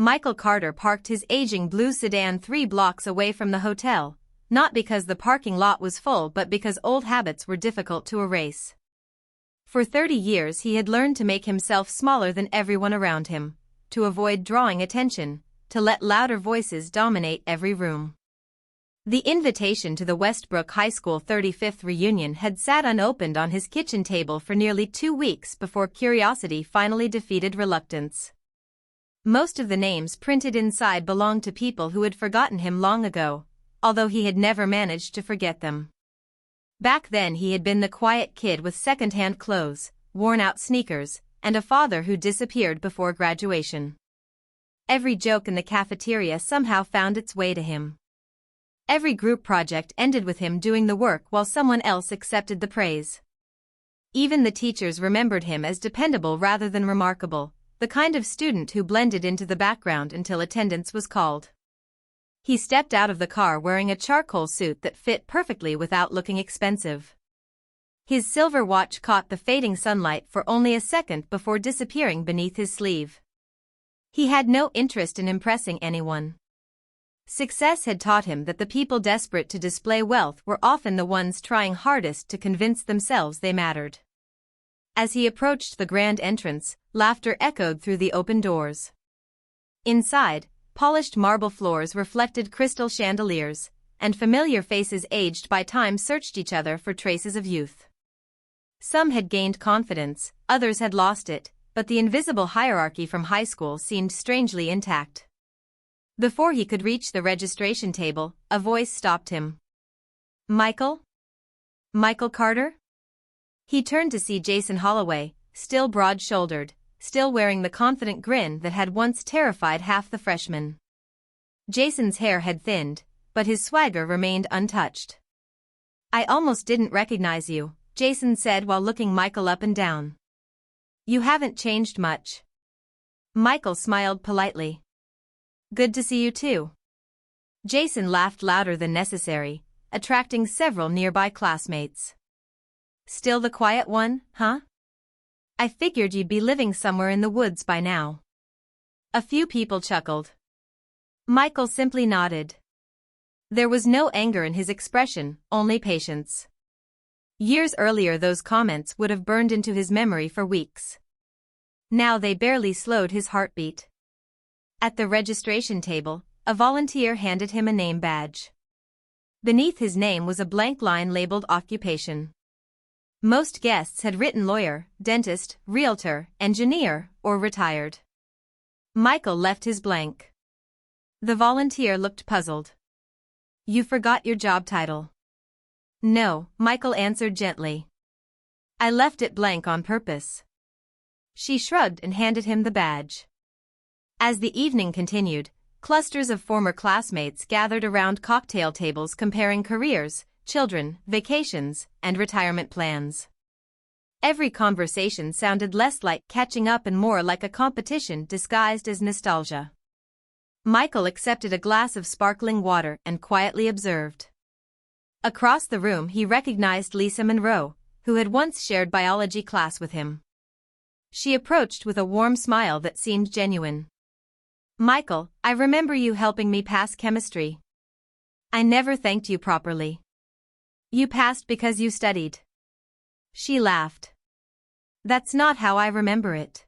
Michael Carter parked his aging blue sedan 3 blocks away from the hotel, not because the parking lot was full but because old habits were difficult to erase. For 30 years he had learned to make himself smaller than everyone around him, to avoid drawing attention, to let louder voices dominate every room. The invitation to the Westbrook High School 35th reunion had sat unopened on his kitchen table for nearly 2 weeks before curiosity finally defeated reluctance. Most of the names printed inside belonged to people who had forgotten him long ago, although he had never managed to forget them. Back then he had been the quiet kid with second-hand clothes, worn-out sneakers, and a father who disappeared before graduation. Every joke in the cafeteria somehow found its way to him. Every group project ended with him doing the work while someone else accepted the praise. Even the teachers remembered him as dependable rather than remarkable, the kind of student who blended into the background until attendance was called. He stepped out of the car wearing a charcoal suit that fit perfectly without looking expensive. His silver watch caught the fading sunlight for only a second before disappearing beneath his sleeve. He had no interest in impressing anyone. Success had taught him that the people desperate to display wealth were often the ones trying hardest to convince themselves they mattered. As he approached the grand entrance, laughter echoed through the open doors. Inside, polished marble floors reflected crystal chandeliers, and familiar faces aged by time searched each other for traces of youth. Some had gained confidence, others had lost it, but the invisible hierarchy from high school seemed strangely intact. Before he could reach the registration table, a voice stopped him. "Michael? Michael Carter?" He turned to see Jason Holloway, still broad-shouldered, still wearing the confident grin that had once terrified half the freshmen. Jason's hair had thinned, but his swagger remained untouched. "I almost didn't recognize you," Jason said while looking Michael up and down. "You haven't changed much." Michael smiled politely. "Good to see you too." Jason laughed louder than necessary, attracting several nearby classmates. "Still the quiet one, huh? I figured you'd be living somewhere in the woods by now." A few people chuckled. Michael simply nodded. There was no anger in his expression, only patience. Years earlier those comments would have burned into his memory for weeks. Now they barely slowed his heartbeat. At the registration table, a volunteer handed him a name badge. Beneath his name was a blank line labeled occupation. Most guests had written lawyer, dentist, realtor, engineer, or retired. Michael left his blank. The volunteer looked puzzled. "You forgot your job title." "No," Michael answered gently. "I left it blank on purpose." She shrugged and handed him the badge. As the evening continued, clusters of former classmates gathered around cocktail tables comparing careers, children, vacations, and retirement plans. Every conversation sounded less like catching up and more like a competition disguised as nostalgia. Michael accepted a glass of sparkling water and quietly observed. Across the room he recognized Lisa Monroe, who had once shared biology class with him. She approached with a warm smile that seemed genuine. "Michael, I remember you helping me pass chemistry. I never thanked you properly. You passed because you studied." She laughed. "That's not how I remember it."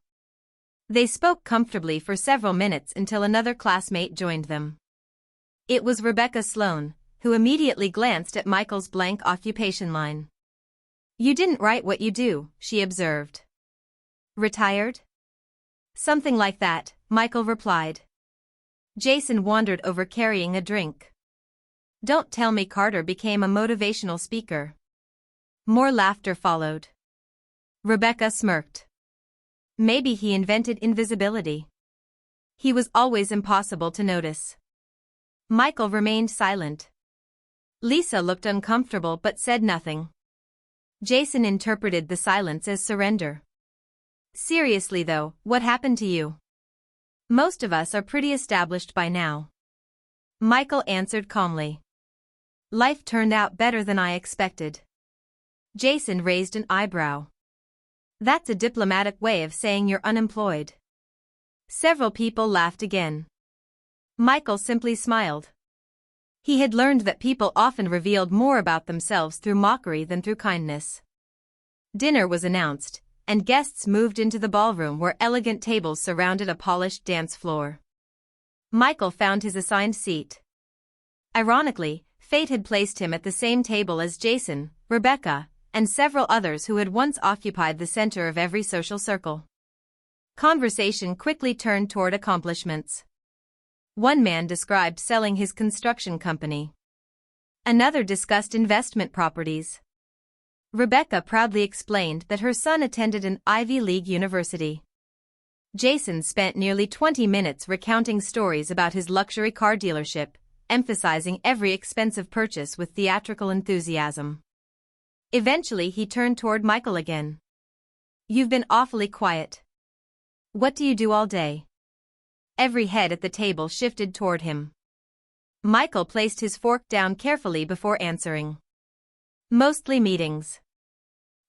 They spoke comfortably for several minutes until another classmate joined them. It was Rebecca Sloan, who immediately glanced at Michael's blank occupation line. "You didn't write what you do," she observed. "Retired?" "Something like that," Michael replied. Jason wandered over carrying a drink. "Don't tell me Carter became a motivational speaker." More laughter followed. Rebecca smirked. "Maybe he invented invisibility. He was always impossible to notice." Michael remained silent. Lisa looked uncomfortable but said nothing. Jason interpreted the silence as surrender. "Seriously though, what happened to you?" "Most of us are pretty established by now." Michael answered calmly. "Life turned out better than I expected." Jason raised an eyebrow. "That's a diplomatic way of saying you're unemployed." Several people laughed again. Michael simply smiled. He had learned that people often revealed more about themselves through mockery than through kindness. Dinner was announced, and guests moved into the ballroom where elegant tables surrounded a polished dance floor. Michael found his assigned seat. Ironically, fate had placed him at the same table as Jason, Rebecca, and several others who had once occupied the center of every social circle. Conversation quickly turned toward accomplishments. One man described selling his construction company. Another discussed investment properties. Rebecca proudly explained that her son attended an Ivy League university. Jason spent nearly 20 minutes recounting stories about his luxury car dealership, emphasizing every expensive purchase with theatrical enthusiasm. Eventually he turned toward Michael again. "You've been awfully quiet. What do you do all day?" Every head at the table shifted toward him. Michael placed his fork down carefully before answering. "Mostly meetings."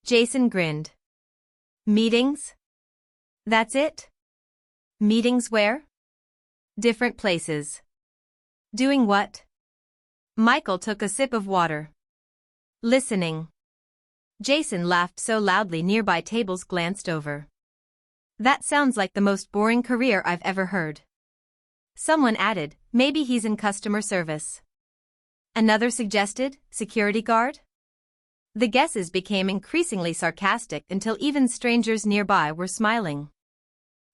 Jason grinned. "Meetings? That's it? Meetings where?" "Different places." "Doing what?" Michael took a sip of water. "Listening." Jason laughed so loudly nearby tables glanced over. "That sounds like the most boring career I've ever heard." Someone added, "Maybe he's in customer service." Another suggested, "Security guard?" The guesses became increasingly sarcastic until even strangers nearby were smiling.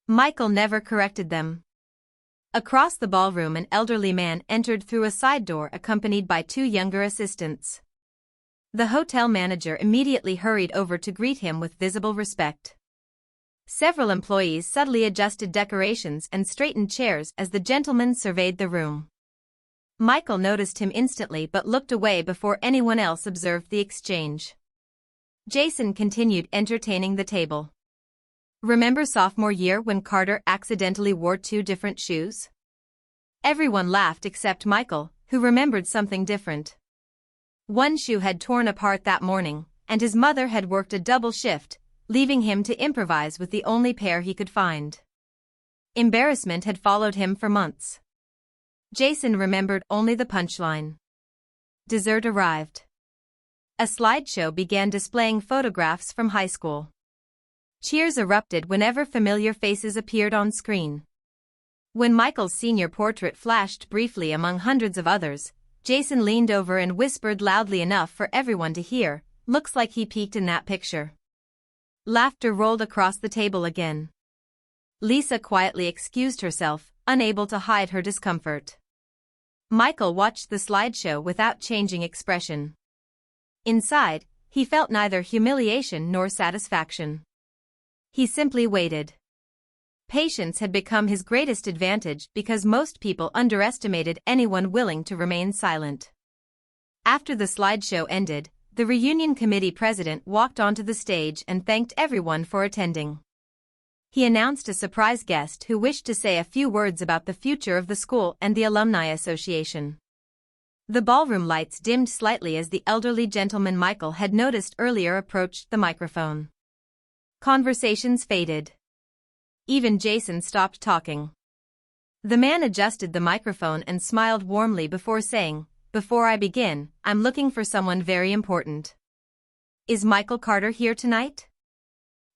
Michael never corrected them. Across the ballroom an elderly man entered through a side door accompanied by two younger assistants. The hotel manager immediately hurried over to greet him with visible respect. Several employees subtly adjusted decorations and straightened chairs as the gentleman surveyed the room. Michael noticed him instantly but looked away before anyone else observed the exchange. Jason continued entertaining the table. "Remember sophomore year when Carter accidentally wore two different shoes?" Everyone laughed except Michael, who remembered something different. One shoe had torn apart that morning, and his mother had worked a double shift, leaving him to improvise with the only pair he could find. Embarrassment had followed him for months. Jason remembered only the punchline. Dessert arrived. A slideshow began displaying photographs from high school. Cheers erupted whenever familiar faces appeared on screen. When Michael's senior portrait flashed briefly among hundreds of others, Jason leaned over and whispered loudly enough for everyone to hear, "Looks like he peeked in that picture." Laughter rolled across the table again. Lisa quietly excused herself, unable to hide her discomfort. Michael watched the slideshow without changing expression. Inside, he felt neither humiliation nor satisfaction. He simply waited. Patience had become his greatest advantage because most people underestimated anyone willing to remain silent. After the slideshow ended, the reunion committee president walked onto the stage and thanked everyone for attending. He announced a surprise guest who wished to say a few words about the future of the school and the Alumni Association. The ballroom lights dimmed slightly as the elderly gentleman Michael had noticed earlier approached the microphone. Conversations faded. Even Jason stopped talking. The man adjusted the microphone and smiled warmly before saying, "Before I begin, I'm looking for someone very important." "Is Michael Carter here tonight?"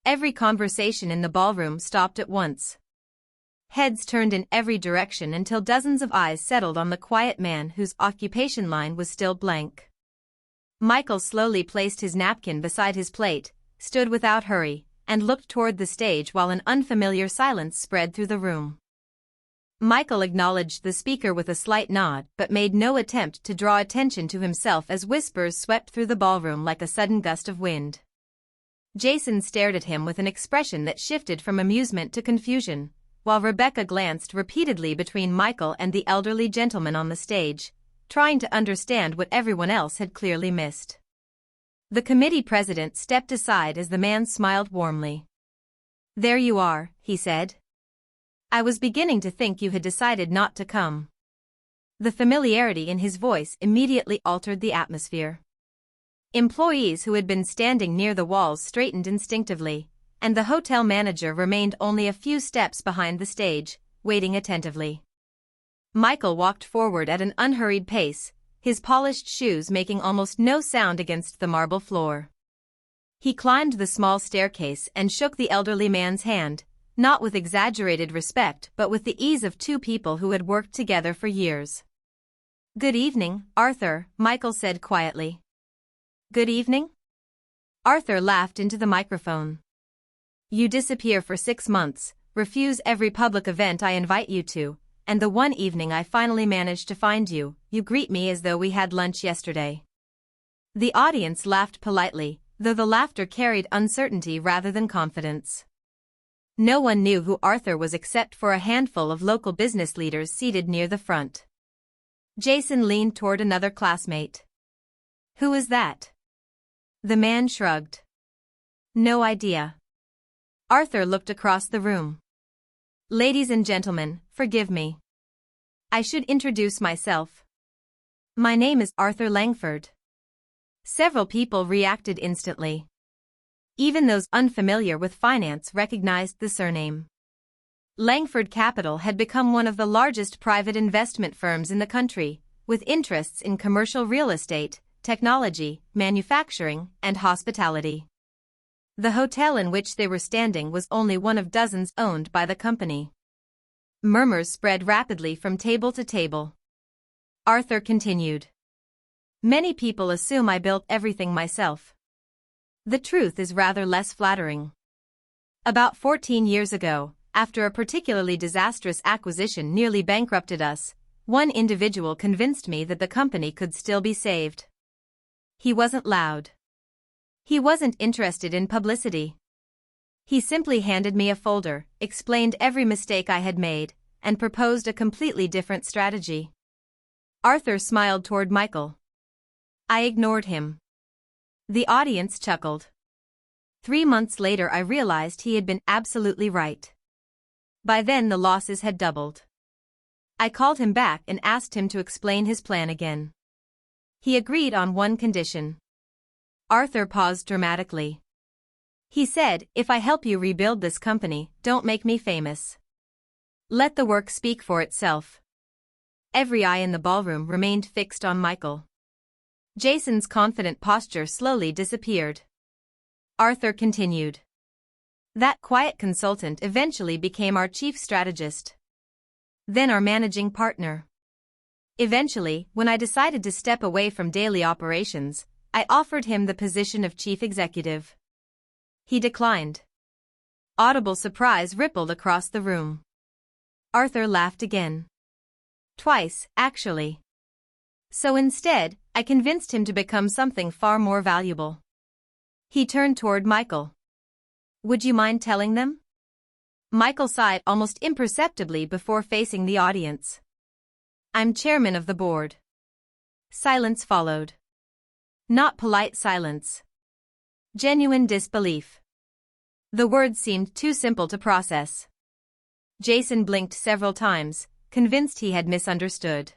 Every conversation in the ballroom stopped at once. Heads turned in every direction until dozens of eyes settled on the quiet man whose occupation line was still blank. Michael slowly placed his napkin beside his plate, stood without hurry, and looked toward the stage while an unfamiliar silence spread through the room. Michael acknowledged the speaker with a slight nod but made no attempt to draw attention to himself as whispers swept through the ballroom like a sudden gust of wind. Jason stared at him with an expression that shifted from amusement to confusion, while Rebecca glanced repeatedly between Michael and the elderly gentleman on the stage, trying to understand what everyone else had clearly missed. The committee president stepped aside as the man smiled warmly. "There you are," he said. "I was beginning to think you had decided not to come." The familiarity in his voice immediately altered the atmosphere. Employees who had been standing near the walls straightened instinctively, and the hotel manager remained only a few steps behind the stage, waiting attentively. Michael walked forward at an unhurried pace, his polished shoes making almost no sound against the marble floor. He climbed the small staircase and shook the elderly man's hand, not with exaggerated respect but with the ease of two people who had worked together for years. "Good evening, Arthur," Michael said quietly. "Good evening?" Arthur laughed into the microphone. "You disappear for 6 months, refuse every public event I invite you to, and the one evening I finally manage to find you, you greet me as though we had lunch yesterday." The audience laughed politely, though the laughter carried uncertainty rather than confidence. No one knew who Arthur was except for a handful of local business leaders seated near the front. Jason leaned toward another classmate. "Who is that?" The man shrugged. "No idea." Arthur looked across the room. "Ladies and gentlemen, forgive me. I should introduce myself. My name is Arthur Langford." Several people reacted instantly. Even those unfamiliar with finance recognized the surname. Langford Capital had become one of the largest private investment firms in the country, with interests in commercial real estate, technology, manufacturing, and hospitality. The hotel in which they were standing was only one of dozens owned by the company. Murmurs spread rapidly from table to table. Arthur continued. "Many people assume I built everything myself. The truth is rather less flattering. About 14 years ago, after a particularly disastrous acquisition nearly bankrupted us, one individual convinced me that the company could still be saved. He wasn't loud. He wasn't interested in publicity. He simply handed me a folder, explained every mistake I had made, and proposed a completely different strategy." Arthur smiled toward Michael. "I ignored him." The audience chuckled. 3 months later I realized he had been absolutely right. By then the losses had doubled. I called him back and asked him to explain his plan again. He agreed on one condition. Arthur paused dramatically. He said, "If I help you rebuild this company, don't make me famous. Let the work speak for itself." Every eye in the ballroom remained fixed on Michael. Jason's confident posture slowly disappeared. Arthur continued. "That quiet consultant eventually became our chief strategist. Then our managing partner. Eventually, when I decided to step away from daily operations, I offered him the position of chief executive. He declined." Audible surprise rippled across the room. Arthur laughed again. "Twice, actually. So instead, I convinced him to become something far more valuable." He turned toward Michael. "Would you mind telling them?" Michael sighed almost imperceptibly before facing the audience. "I'm chairman of the board." Silence followed. Not polite silence. Genuine disbelief. The words seemed too simple to process. Jason blinked several times, convinced he had misunderstood.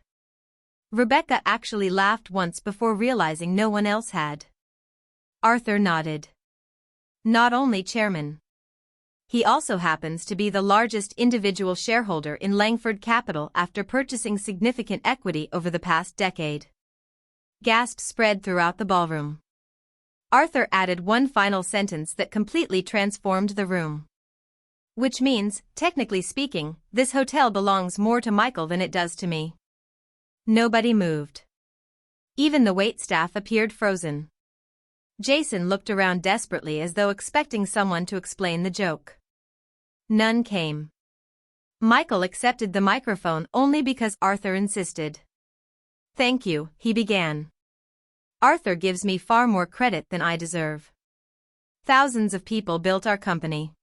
Rebecca actually laughed once before realizing no one else had. Arthur nodded. "Not only chairman. He also happens to be the largest individual shareholder in Langford Capital after purchasing significant equity over the past decade." Gasps spread throughout the ballroom. Arthur added one final sentence that completely transformed the room. "Which means, technically speaking, this hotel belongs more to Michael than it does to me." Nobody moved. Even the waitstaff appeared frozen. Jason looked around desperately as though expecting someone to explain the joke. None came. Michael accepted the microphone only because Arthur insisted. "Thank you," he began. "Arthur gives me far more credit than I deserve. Thousands of people built our company.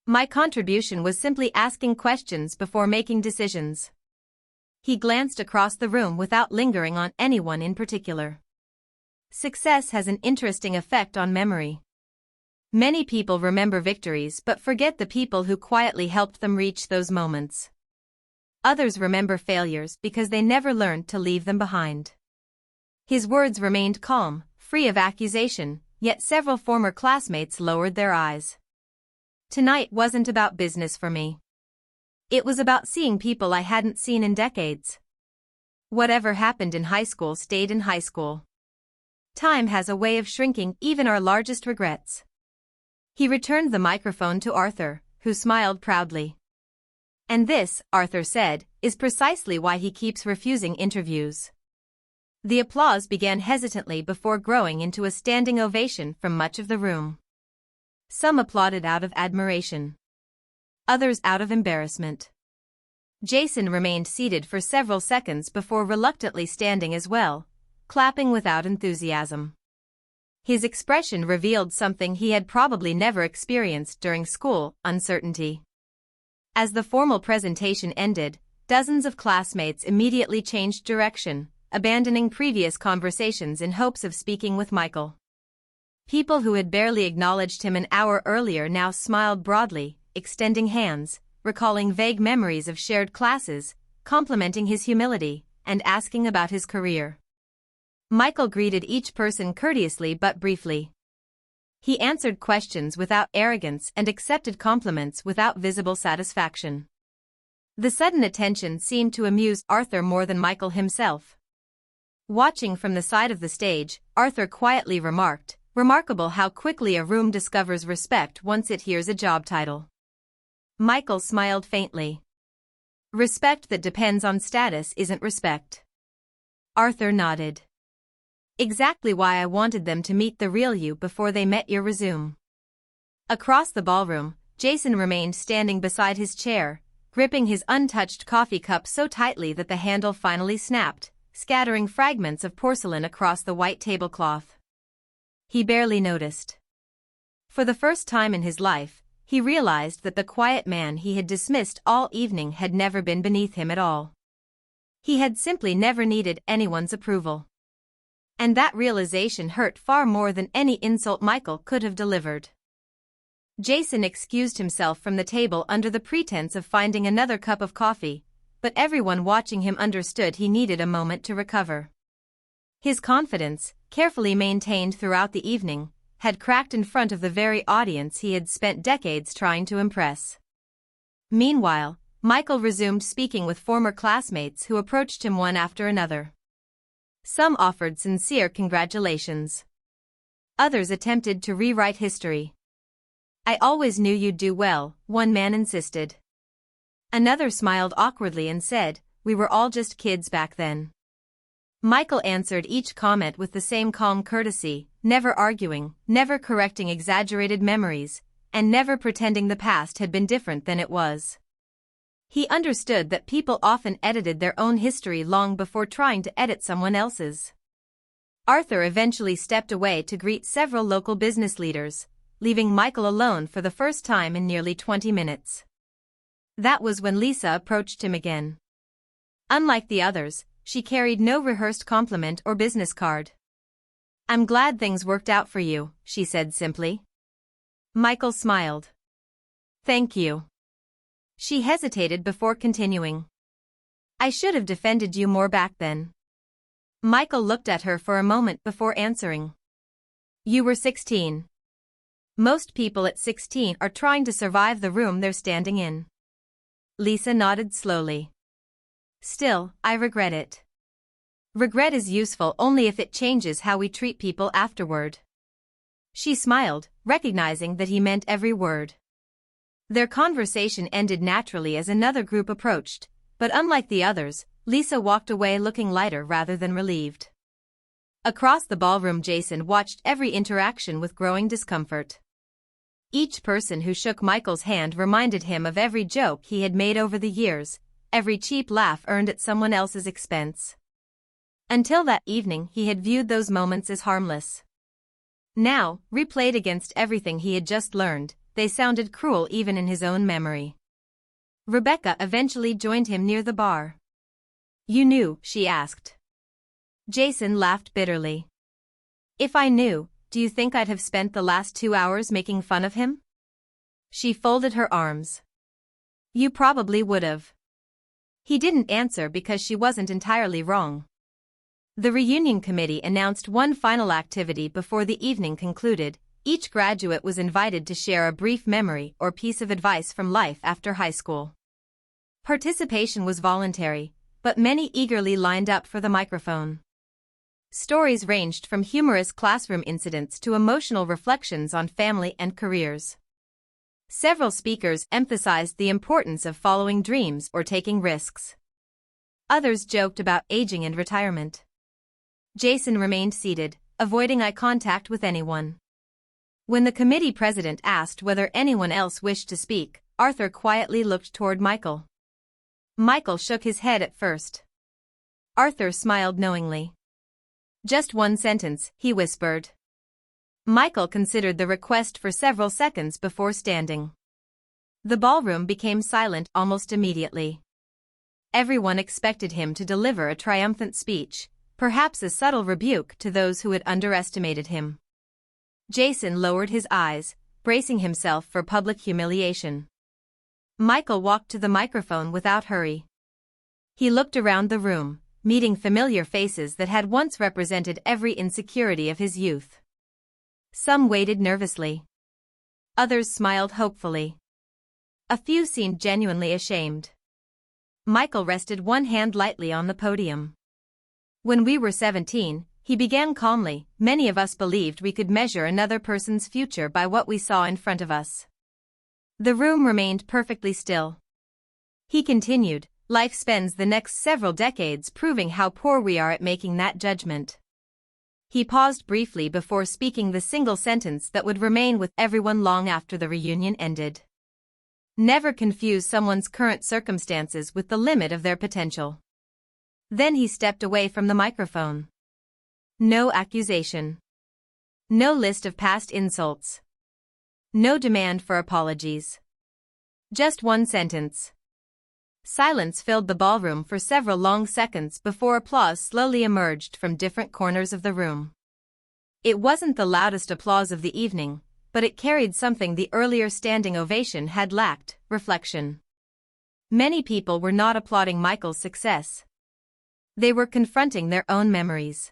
My contribution was simply asking questions before making decisions." He glanced across the room without lingering on anyone in particular. Success has an interesting effect on memory. Many people remember victories but forget the people who quietly helped them reach those moments. Others remember failures because they never learned to leave them behind. His words remained calm, free of accusation, yet several former classmates lowered their eyes. Tonight wasn't about business for me. It was about seeing people I hadn't seen in decades. Whatever happened in high school stayed in high school. Time has a way of shrinking even our largest regrets. He returned the microphone to Arthur, who smiled proudly. And this, Arthur said, is precisely why he keeps refusing interviews. The applause began hesitantly before growing into a standing ovation from much of the room. Some applauded out of admiration. Others out of embarrassment. Jason remained seated for several seconds before reluctantly standing as well, clapping without enthusiasm. His expression revealed something he had probably never experienced during school: uncertainty. As the formal presentation ended, dozens of classmates immediately changed direction, abandoning previous conversations in hopes of speaking with Michael. People who had barely acknowledged him an hour earlier now smiled broadly, extending hands, recalling vague memories of shared classes, complimenting his humility, and asking about his career. Michael greeted each person courteously but briefly. He answered questions without arrogance and accepted compliments without visible satisfaction. The sudden attention seemed to amuse Arthur more than Michael himself. Watching from the side of the stage, Arthur quietly remarked, "Remarkable how quickly a room discovers respect once it hears a job title." Michael smiled faintly. "Respect that depends on status isn't respect." Arthur nodded. "Exactly why I wanted them to meet the real you before they met your resume." Across the ballroom, Jason remained standing beside his chair, gripping his untouched coffee cup so tightly that the handle finally snapped, scattering fragments of porcelain across the white tablecloth. He barely noticed. For the first time in his life, he realized that the quiet man he had dismissed all evening had never been beneath him at all. He had simply never needed anyone's approval. And that realization hurt far more than any insult Michael could have delivered. Jason excused himself from the table under the pretense of finding another cup of coffee, but everyone watching him understood he needed a moment to recover. His confidence, carefully maintained throughout the evening, had cracked in front of the very audience he had spent decades trying to impress. Meanwhile, Michael resumed speaking with former classmates who approached him one after another. Some offered sincere congratulations. Others attempted to rewrite history. "I always knew you'd do well," one man insisted. Another smiled awkwardly and said, "We were all just kids back then." Michael answered each comment with the same calm courtesy, never arguing, never correcting exaggerated memories, and never pretending the past had been different than it was. He understood that people often edited their own history long before trying to edit someone else's. Arthur eventually stepped away to greet several local business leaders, leaving Michael alone for the first time in nearly 20 minutes. That was when Lisa approached him again. Unlike the others, she carried no rehearsed compliment or business card. "I'm glad things worked out for you," she said simply. Michael smiled. "Thank you." She hesitated before continuing. "I should have defended you more back then." Michael looked at her for a moment before answering. "You were 16. Most people at 16 are trying to survive the room they're standing in." Lisa nodded slowly. "Still, I regret it." "Regret is useful only if it changes how we treat people afterward." She smiled, recognizing that he meant every word. Their conversation ended naturally as another group approached, but unlike the others, Lisa walked away looking lighter rather than relieved. Across the ballroom, Jason watched every interaction with growing discomfort. Each person who shook Michael's hand reminded him of every joke he had made over the years, every cheap laugh earned at someone else's expense. Until that evening, he had viewed those moments as harmless. Now, replayed against everything he had just learned, they sounded cruel even in his own memory. Rebecca eventually joined him near the bar. "You knew?" she asked. Jason laughed bitterly. "If I knew, do you think I'd have spent the last 2 hours making fun of him?" She folded her arms. "You probably would have." He didn't answer because she wasn't entirely wrong. The reunion committee announced one final activity before the evening concluded: Each graduate was invited to share a brief memory or piece of advice from life after high school. Participation was voluntary, but many eagerly lined up for the microphone. Stories ranged from humorous classroom incidents to emotional reflections on family and careers. Several speakers emphasized the importance of following dreams or taking risks. Others joked about aging and retirement. Jason remained seated, avoiding eye contact with anyone. When the committee president asked whether anyone else wished to speak, Arthur quietly looked toward Michael. Michael shook his head at first. Arthur smiled knowingly. "Just one sentence," he whispered. Michael considered the request for several seconds before standing. The ballroom became silent almost immediately. Everyone expected him to deliver a triumphant speech, perhaps a subtle rebuke to those who had underestimated him. Jason lowered his eyes, bracing himself for public humiliation. Michael walked to the microphone without hurry. He looked around the room, meeting familiar faces that had once represented every insecurity of his youth. Some waited nervously. Others smiled hopefully. A few seemed genuinely ashamed. Michael rested one hand lightly on the podium. "When we were 17, he began calmly, many of us believed we could measure another person's future by what we saw in front of us." The room remained perfectly still. He continued, "Life spends the next several decades proving how poor we are at making that judgment." He paused briefly before speaking the single sentence that would remain with everyone long after the reunion ended. Never confuse someone's current circumstances with the limit of their potential. Then he stepped away from the microphone. No accusation. No list of past insults. No demand for apologies. Just one sentence. Silence filled the ballroom for several long seconds before applause slowly emerged from different corners of the room. It wasn't the loudest applause of the evening, but it carried something the earlier standing ovation had lacked: reflection. Many people were not applauding Michael's success. They were confronting their own memories.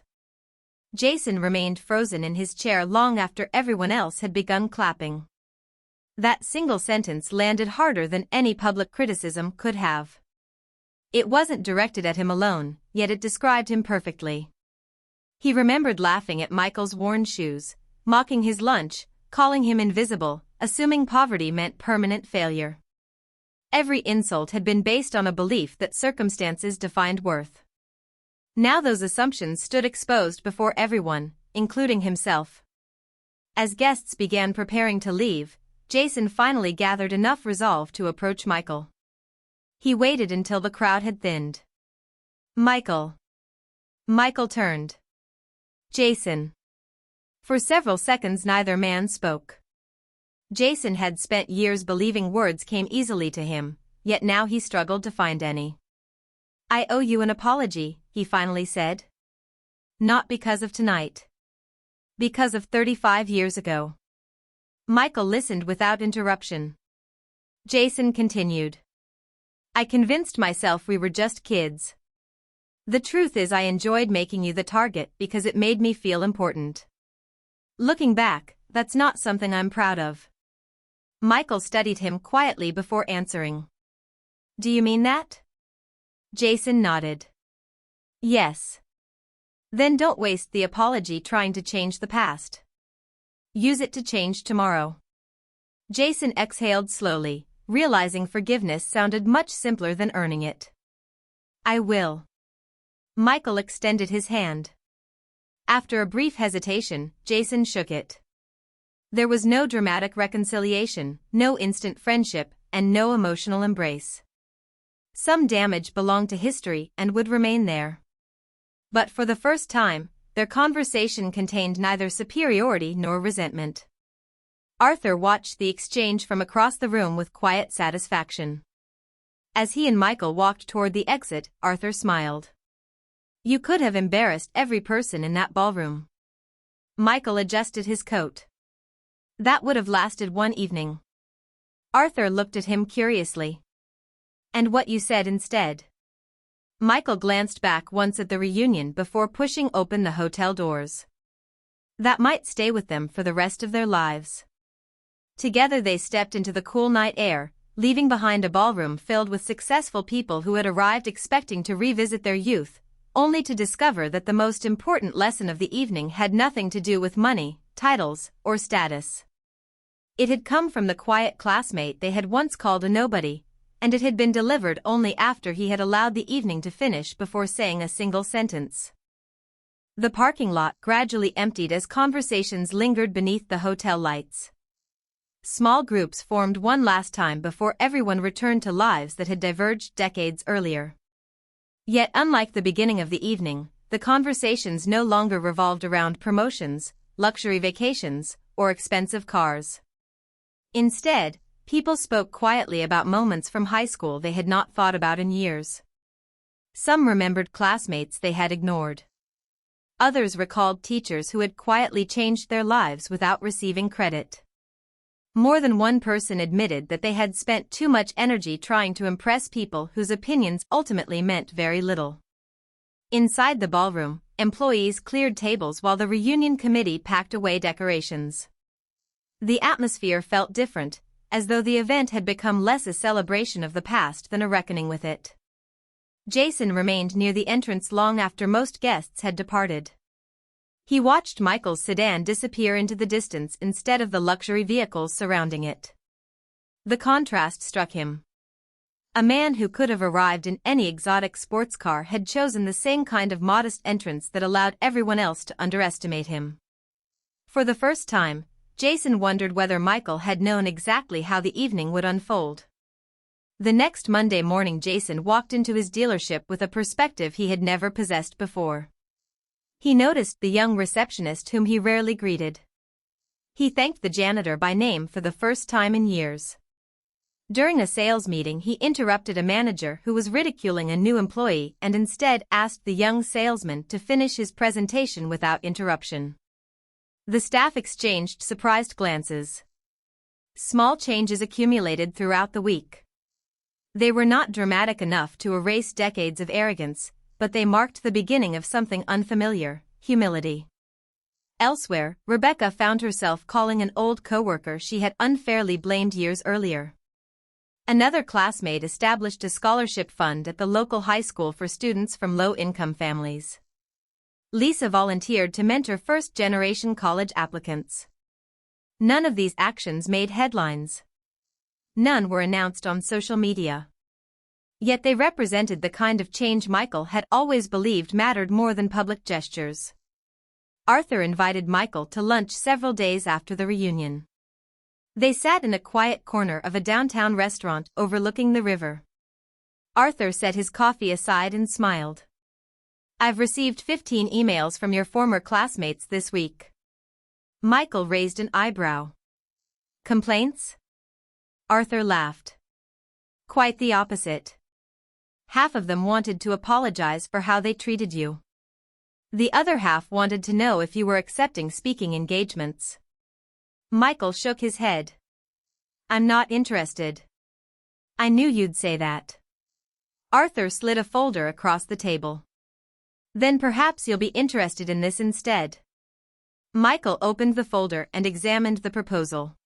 Jason remained frozen in his chair long after everyone else had begun clapping. That single sentence landed harder than any public criticism could have. It wasn't directed at him alone, yet it described him perfectly. He remembered laughing at Michael's worn shoes, mocking his lunch, calling him invisible, assuming poverty meant permanent failure. Every insult had been based on a belief that circumstances defined worth. Now those assumptions stood exposed before everyone, including himself. As guests began preparing to leave, Jason finally gathered enough resolve to approach Michael. He waited until the crowd had thinned. "Michael." Michael turned. "Jason." For several seconds neither man spoke. Jason had spent years believing words came easily to him, yet now he struggled to find any. "I owe you an apology," he finally said. "Not because of tonight. Because of 35 years ago." Michael listened without interruption. Jason continued. "I convinced myself we were just kids. The truth is I enjoyed making you the target because it made me feel important. Looking back, that's not something I'm proud of." Michael studied him quietly before answering. "Do you mean that?" Jason nodded. "Yes." "Then don't waste the apology trying to change the past. Use it to change tomorrow." Jason exhaled slowly, realizing forgiveness sounded much simpler than earning it. "I will." Michael extended his hand. After a brief hesitation, Jason shook it. There was no dramatic reconciliation, no instant friendship, and no emotional embrace. Some damage belonged to history and would remain there. But for the first time, their conversation contained neither superiority nor resentment. Arthur watched the exchange from across the room with quiet satisfaction. As he and Michael walked toward the exit, Arthur smiled. "You could have embarrassed every person in that ballroom." Michael adjusted his coat. "That would have lasted one evening." Arthur looked at him curiously. "And what you said instead?" Michael glanced back once at the reunion before pushing open the hotel doors. that might stay with them for the rest of their lives. Together they stepped into the cool night air, leaving behind a ballroom filled with successful people who had arrived expecting to revisit their youth, only to discover that the most important lesson of the evening had nothing to do with money, titles, or status. It had come from the quiet classmate they had once called a nobody, and it had been delivered only after he had allowed the evening to finish before saying a single sentence. The parking lot gradually emptied as conversations lingered beneath the hotel lights. Small groups formed one last time before everyone returned to lives that had diverged decades earlier. Yet unlike the beginning of the evening, the conversations no longer revolved around promotions, luxury vacations, or expensive cars. Instead, people spoke quietly about moments from high school they had not thought about in years. Some remembered classmates they had ignored. Others recalled teachers who had quietly changed their lives without receiving credit. More than one person admitted that they had spent too much energy trying to impress people whose opinions ultimately meant very little. Inside the ballroom, employees cleared tables while the reunion committee packed away decorations. The atmosphere felt different, as though the event had become less a celebration of the past than a reckoning with it. Jason remained near the entrance long after most guests had departed. He watched Michael's sedan disappear into the distance instead of the luxury vehicles surrounding it. The contrast struck him. A man who could have arrived in any exotic sports car had chosen the same kind of modest entrance that allowed everyone else to underestimate him. For the first time, Jason wondered whether Michael had known exactly how the evening would unfold. The next Monday morning Jason walked into his dealership with a perspective he had never possessed before. He noticed the young receptionist whom he rarely greeted. He thanked the janitor by name for the first time in years. During a sales meeting he interrupted a manager who was ridiculing a new employee and instead asked the young salesman to finish his presentation without interruption. The staff exchanged surprised glances. Small changes accumulated throughout the week. They were not dramatic enough to erase decades of arrogance, but they marked the beginning of something unfamiliar: humility. Elsewhere, Rebecca found herself calling an old coworker she had unfairly blamed years earlier. Another classmate established a scholarship fund at the local high school for students from low-income families. Lisa volunteered to mentor first-generation college applicants. None of these actions made headlines. None were announced on social media. Yet they represented the kind of change Michael had always believed mattered more than public gestures. Arthur invited Michael to lunch several days after the reunion. They sat in a quiet corner of a downtown restaurant overlooking the river. Arthur set his coffee aside and smiled. "I've received 15 emails from your former classmates this week." Michael raised an eyebrow. "Complaints?" Arthur laughed. "Quite the opposite. Half of them wanted to apologize for how they treated you. The other half wanted to know if you were accepting speaking engagements." Michael shook his head. "I'm not interested." "I knew you'd say that." Arthur slid a folder across the table. "Then perhaps you'll be interested in this instead." Michael opened the folder and examined the proposal.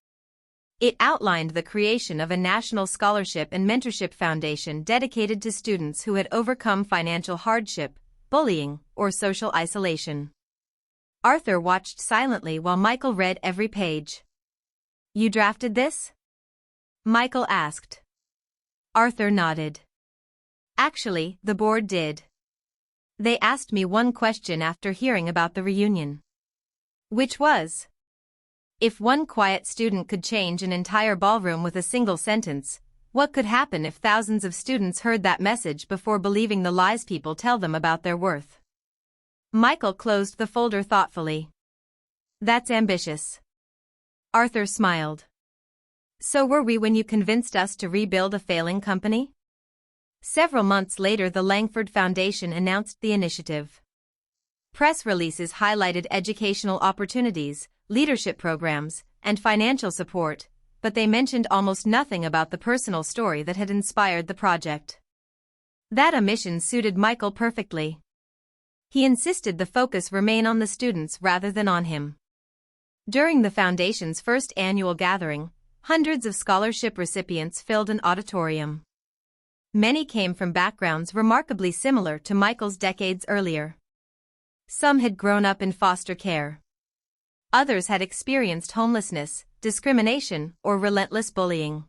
It outlined the creation of a national scholarship and mentorship foundation dedicated to students who had overcome financial hardship, bullying, or social isolation. Arthur watched silently while Michael read every page. "You drafted this?" Michael asked. Arthur nodded. "Actually, the board did. They asked me one question after hearing about the reunion." "Which was?" "If one quiet student could change an entire ballroom with a single sentence, what could happen if thousands of students heard that message before believing the lies people tell them about their worth?" Michael closed the folder thoughtfully. "That's ambitious." Arthur smiled. "So were we when you convinced us to rebuild a failing company?" Several months later the Langford Foundation announced the initiative. Press releases highlighted educational opportunities, leadership programs, and financial support, but they mentioned almost nothing about the personal story that had inspired the project. That omission suited Michael perfectly. He insisted the focus remain on the students rather than on him. During the Foundation's first annual gathering, hundreds of scholarship recipients filled an auditorium. Many came from backgrounds remarkably similar to Michael's decades earlier. Some had grown up in foster care. Others had experienced homelessness, discrimination, or relentless bullying.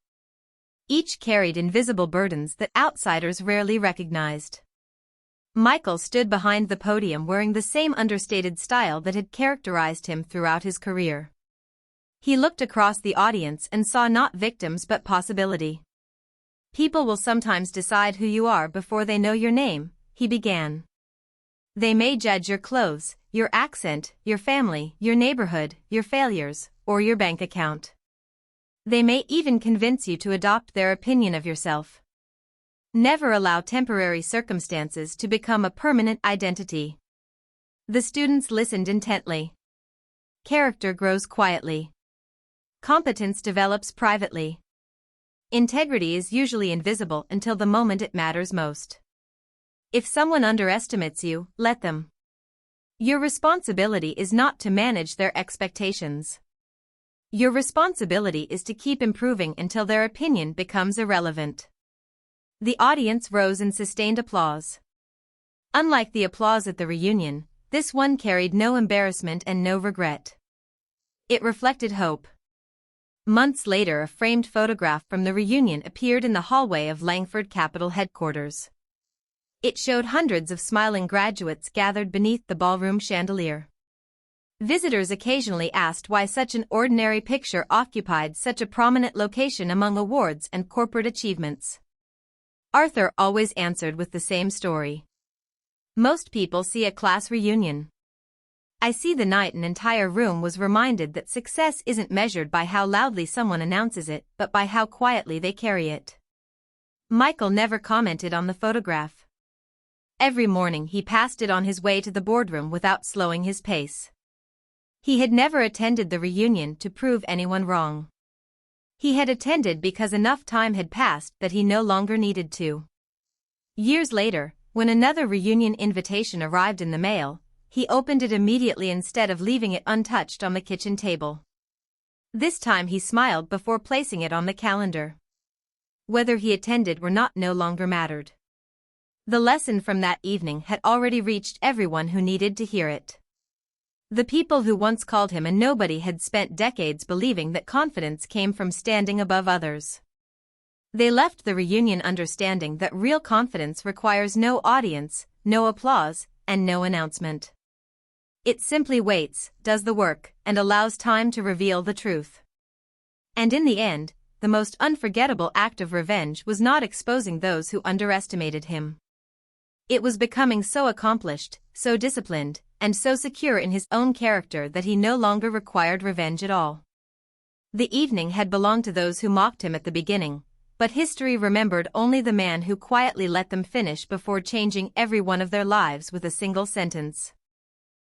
Each carried invisible burdens that outsiders rarely recognized. Michael stood behind the podium wearing the same understated style that had characterized him throughout his career. He looked across the audience and saw not victims but possibility. "People will sometimes decide who you are before they know your name," he began. "They may judge your clothes, your accent, your family, your neighborhood, your failures, or your bank account. They may even convince you to adopt their opinion of yourself. Never allow temporary circumstances to become a permanent identity." The students listened intently. Character grows quietly. Competence develops privately. Integrity is usually invisible until the moment it matters most. If someone underestimates you, let them. Your responsibility is not to manage their expectations. Your responsibility is to keep improving until their opinion becomes irrelevant. The audience rose in sustained applause. Unlike the applause at the reunion, this one carried no embarrassment and no regret. It reflected hope. Months later, a framed photograph from the reunion appeared in the hallway of Langford Capital headquarters. It showed hundreds of smiling graduates gathered beneath the ballroom chandelier. Visitors occasionally asked why such an ordinary picture occupied such a prominent location among awards and corporate achievements. Arthur always answered with the same story. "Most people see a class reunion. I see the night an entire room was reminded that success isn't measured by how loudly someone announces it, but by how quietly they carry it." Michael never commented on the photograph. Every morning he passed it on his way to the boardroom without slowing his pace. He had never attended the reunion to prove anyone wrong. He had attended because enough time had passed that he no longer needed to. Years later, when another reunion invitation arrived in the mail, he opened it immediately instead of leaving it untouched on the kitchen table. This time he smiled before placing it on the calendar. Whether he attended or not no longer mattered. The lesson from that evening had already reached everyone who needed to hear it. The people who once called him a nobody had spent decades believing that confidence came from standing above others. They left the reunion understanding that real confidence requires no audience, no applause, and no announcement. It simply waits, does the work, and allows time to reveal the truth. And in the end, the most unforgettable act of revenge was not exposing those who underestimated him. It was becoming so accomplished, so disciplined, and so secure in his own character that he no longer required revenge at all. The evening had belonged to those who mocked him at the beginning, but history remembered only the man who quietly let them finish before changing every one of their lives with a single sentence.